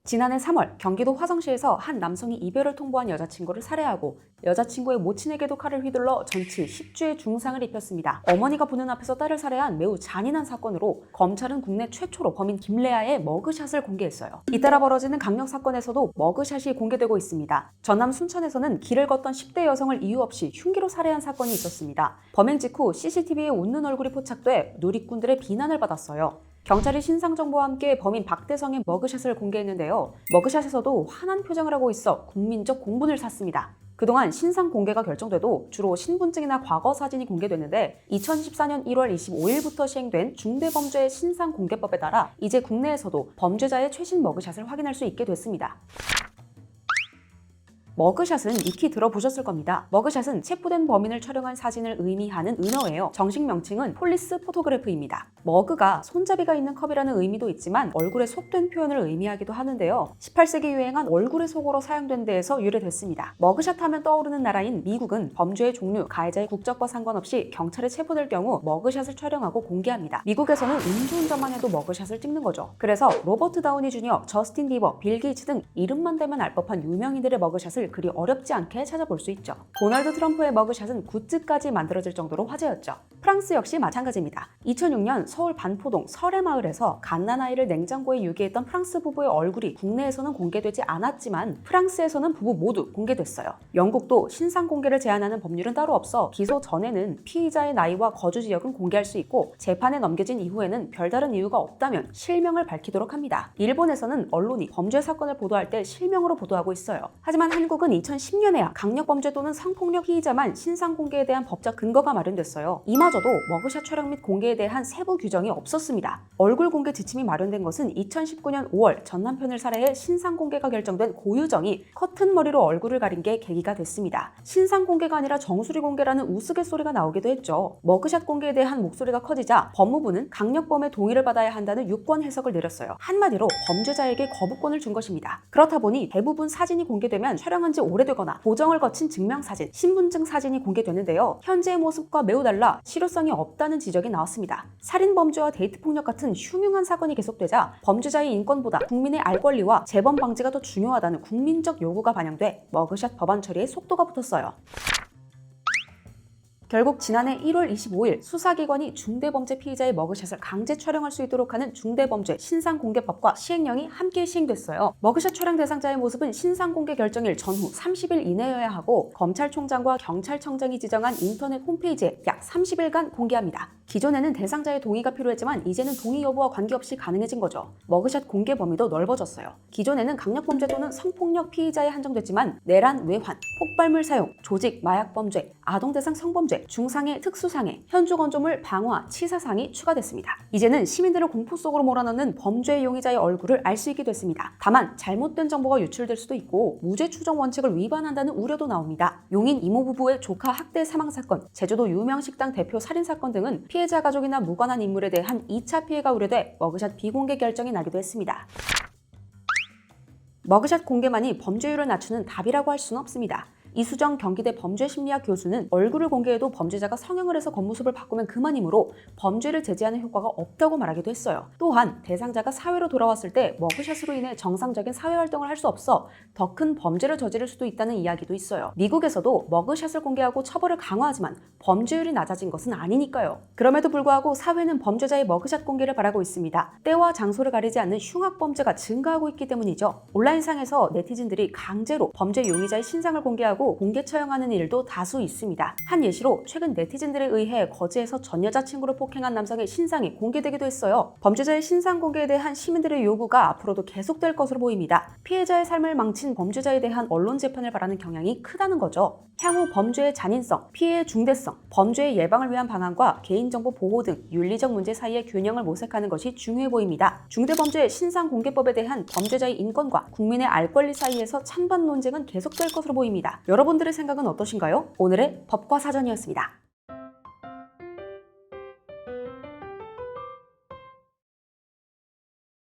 지난해 3월 경기도 화성시에서 한 남성이 이별을 통보한 여자친구를 살해하고 여자친구의 모친에게도 칼을 휘둘러 전치 10주의 중상을 입혔습니다. 어머니가 보는 앞에서 딸을 살해한 매우 잔인한 사건으로 검찰은 국내 최초로 범인 김래아의 머그샷을 공개했어요. 잇따라 벌어지는 강력 사건에서도 머그샷이 공개되고 있습니다. 전남 순천에서는 길을 걷던 10대 여성을 이유 없이 흉기로 살해한 사건이 있었습니다. 범행 직후 CCTV에 웃는 얼굴이 포착돼 누리꾼들의 비난을 받았어요. 경찰이 신상정보와 함께 범인 박대성의 머그샷을 공개했는데요. 머그샷에서도 환한 표정을 하고 있어 국민적 공분을 샀습니다. 그동안 신상 공개가 결정돼도 주로 신분증이나 과거 사진이 공개됐는데 2014년 1월 25일부터 시행된 중대범죄 신상공개법에 따라 이제 국내에서도 범죄자의 최신 머그샷을 확인할 수 있게 됐습니다. 머그샷은 익히 들어보셨을 겁니다. 머그샷은 체포된 범인을 촬영한 사진을 의미하는 은어예요. 정식 명칭은 폴리스 포토그래프입니다. 머그가 손잡이가 있는 컵이라는 의미도 있지만 얼굴에 속된 표현을 의미하기도 하는데요. 18세기 유행한 얼굴의 속어로 사용된 데에서 유래됐습니다. 머그샷 하면 떠오르는 나라인 미국은 범죄의 종류, 가해자의 국적과 상관없이 경찰에 체포될 경우 머그샷을 촬영하고 공개합니다. 미국에서는 음주운전만 해도 머그샷을 찍는 거죠. 그래서 로버트 다우니 주니어, 저스틴 비버, 빌 게이츠 등 이름만 대면 알 법한 유명인들의 머그샷을 그리 어렵지 않게 찾아볼 수 있죠. 도널드 트럼프의 머그샷은 굿즈까지 만들어질 정도로 화제였죠. 프랑스 역시 마찬가지입니다. 2006년 서울 반포동 설해마을에서 갓난아이를 냉장고에 유기했던 프랑스 부부의 얼굴이 국내에서는 공개되지 않았지만 프랑스에서는 부부 모두 공개됐어요. 영국도 신상 공개를 제한하는 법률은 따로 없어 기소 전에는 피의자의 나이와 거주 지역은 공개할 수 있고 재판에 넘겨진 이후에는 별다른 이유가 없다면 실명을 밝히도록 합니다. 일본에서는 언론이 범죄 사건을 보도할 때 실명으로 보도하고 있어요. 하지만 한국은 2010년에야 강력범죄 또는 성폭력 피의자만 신상 공개에 대한 법적 근거가 마련됐어요. 이마저도 머그샷 촬영 및 공개에 대한 세부 규정이 없었습니다. 얼굴 공개 지침이 마련된 것은 2019년 5월 전 남편을 살해해 신상 공개가 결정된 고유정이 커튼 머리로 얼굴을 가린 게 계기가 됐습니다. 신상 공개가 아니라 정수리 공개라는 우스갯소리가 나오기도 했죠. 머그샷 공개에 대한 목소리가 커지자 법무부는 강력범의 동의를 받아야 한다는 유권 해석을 내렸어요. 한마디로 범죄자에게 거부권을 준 것입니다. 그렇다 보니 대부분 사진이 공개되면 촬영한 지 오래되거나 보정을 거친 증명사진, 신분증 사진이 공개되는데요. 현재의 모습과 매우 달라 실효성이 없다는 지적이 나왔습니다. 살인범죄와 데이트폭력 같은 흉흉한 사건이 계속되자 범죄자의 인권보다 국민의 알 권리와 재범 방지가 더 중요하다는 국민적 요구가 반영돼 머그샷 법안 처리에 속도가 붙었어요. 결국 지난해 1월 25일 수사기관이 중대범죄 피의자의 머그샷을 강제 촬영할 수 있도록 하는 중대범죄 신상공개법과 시행령이 함께 시행됐어요. 머그샷 촬영 대상자의 모습은 신상공개 결정일 전후 30일 이내여야 하고 검찰총장과 경찰청장이 지정한 인터넷 홈페이지에 약 30일간 공개합니다. 기존에는 대상자의 동의가 필요했지만 이제는 동의 여부와 관계없이 가능해진 거죠. 머그샷 공개 범위도 넓어졌어요. 기존에는 강력범죄 또는 성폭력 피의자에 한정됐지만 내란, 외환, 폭발물 사용, 조직, 마약범죄, 아동대상 성범죄, 중상해, 특수상해, 현주건조물, 방화, 치사상이 추가됐습니다. 이제는 시민들을 공포 속으로 몰아넣는 범죄 용의자의 얼굴을 알 수 있게 됐습니다. 다만 잘못된 정보가 유출될 수도 있고 무죄 추정 원칙을 위반한다는 우려도 나옵니다. 용인 이모 부부의 조카 학대 사망 사건, 제주도 유명 식당 대표 살인 사건 등은 피해자 가족이나 무관한 인물에 대한 2차 피해가 우려돼 머그샷 비공개 결정이 나기도 했습니다. 머그샷 공개만이 범죄율을 낮추는 답이라고 할 수는 없습니다. 이수정 경기대 범죄심리학 교수는 얼굴을 공개해도 범죄자가 성형을 해서 겉모습을 바꾸면 그만이므로 범죄를 제지하는 효과가 없다고 말하기도 했어요. 또한 대상자가 사회로 돌아왔을 때 머그샷으로 인해 정상적인 사회활동을 할 수 없어 더 큰 범죄를 저지를 수도 있다는 이야기도 있어요. 미국에서도 머그샷을 공개하고 처벌을 강화하지만 범죄율이 낮아진 것은 아니니까요. 그럼에도 불구하고 사회는 범죄자의 머그샷 공개를 바라고 있습니다. 때와 장소를 가리지 않는 흉악범죄가 증가하고 있기 때문이죠. 온라인상에서 네티즌들이 강제로 범죄 용의자의 신상을 공개하고 공개 처형하는 일도 다수 있습니다. 한 예시로 최근 네티즌들에 의해 거제에서 전 여자친구를 폭행한 남성의 신상이 공개되기도 했어요. 범죄자의 신상 공개에 대한 시민들의 요구가 앞으로도 계속될 것으로 보입니다. 피해자의 삶을 망친 범죄자에 대한 언론 재판을 바라는 경향이 크다는 거죠. 향후 범죄의 잔인성, 피해의 중대성, 범죄의 예방을 위한 방안과 개인정보 보호 등 윤리적 문제 사이의 균형을 모색하는 것이 중요해 보입니다. 중대범죄 신상공개법에 대한 범죄자의 인권과 국민의 알 권리 사이에서 찬반 논쟁은 계속될 것으로 보입니다. 여러분들의 생각은 어떠신가요? 오늘의 법과 사전이었습니다.